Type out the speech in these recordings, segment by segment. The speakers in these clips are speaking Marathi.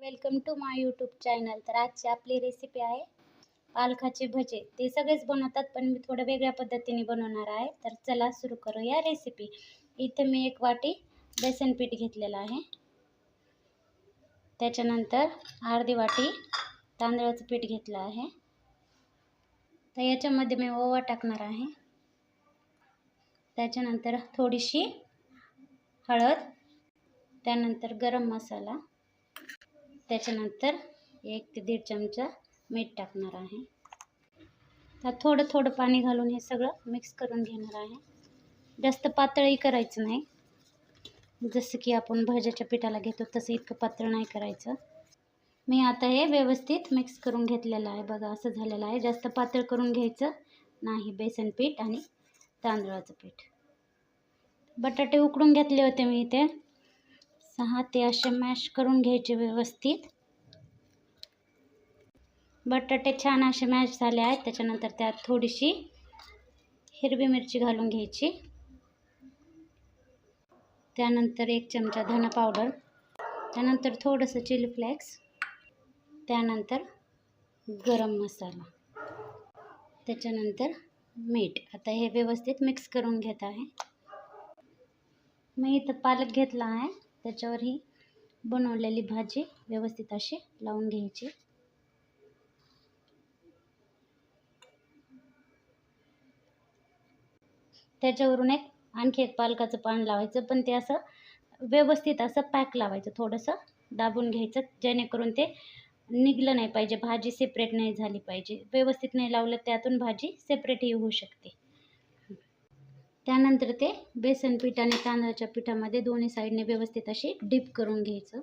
Welcome to my YouTube channel. तर आजची आपली रेसिपी आहे पालकाचे भजे। ते सगळेच बनवतात पण मी थोडं वेगळ्या पद्धतीने बनवणार आहे। तर चला सुरू करूया रेसिपी। इथे मी 1 वाटी बेसन पीठ घेतलेलं आहे, त्याच्यानंतर अर्धी वाटी तांदळाचं पीठ घेतलं आहे। तर याच्यामध्ये मी ओवा टाकणार आहे, त्याच्यानंतर थोडीशी हळद, त्यानंतर गरम मसाला, त्याच्यानंतर 1 ते 1.5 चमचा मीठ टाकणार आहे। तर थोडं थोडं पाणी घालून हे सगळं मिक्स करून घेणार आहे। जास्त पातळही करायचं नाही, जसं की आपण भज्याच्या पिठाला घेतो तसं इतकं पातळ नाही करायचं। मी आता हे व्यवस्थित मिक्स करून घेतलेलं आहे। बघा असं झालेलं आहे, जास्त पातळ करून घ्यायचं नाही बेसन पीठ आणि तांदळाचं पीठ। बटाटे उकडून घेतले होते मी इथे 6 ते असे मॅश करून घ्यायचे व्यवस्थित। बटाटे छान असे मॅश झाले आहेत। त्याच्यानंतर त्यात थोडीशी हिरवी मिरची घालून घ्यायची, त्यानंतर 1 चमचा धना पावडर, त्यानंतर थोडंसं चिली फ्लेक्स, त्यानंतर गरम मसाला, त्याच्यानंतर मीठ। आता हे व्यवस्थित मिक्स करून घेत आहे। मी इथं पालक घेतला आहे, त्याच्यावर ही बनवलेली भाजी व्यवस्थित अशी लावून घ्यायची। त्याच्यावरून आणखी एक पालकाचं पान लावायचं, पण ते असं व्यवस्थित असं पॅक लावायचं, थोडंसं दाबून घ्यायचं, जेणेकरून ते निघलं नाही पाहिजे, भाजी सेपरेट नाही झाली पाहिजे। व्यवस्थित नाही लावलं त्यातून भाजी सेपरेटही होऊ शकते। त्यानंतर ते बेसन पीठ आणि तांदळाच्या पिठामध्ये दोन्ही साईडने व्यवस्थित अशी डीप करून घ्यायचं,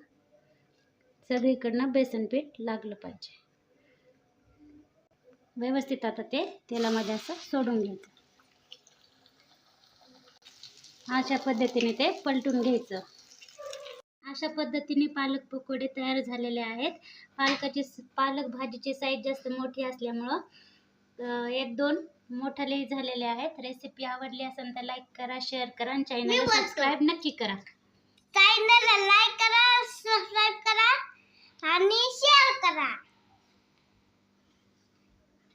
सगळीकडनं बेसन पीठ लागलं पाहिजे व्यवस्थित। आता ते तेलामध्ये असं सोडून घ्यायचं, अशा पद्धतीने ते पलटून घ्यायचं। अशा पद्धतीने पालक पकोडे तयार झालेले आहेत। पालक भाजीची साईज जास्त मोठी असल्यामुळं 1-2 मोठाले झालेले आहेत। रेसिपी आवडली असेल तर लाईक करा, शेअर करा आणि चॅनलला सबस्क्राईब नक्की करा। चॅनलला लाईक करा, सबस्क्राईब करा आणि शेअर करा।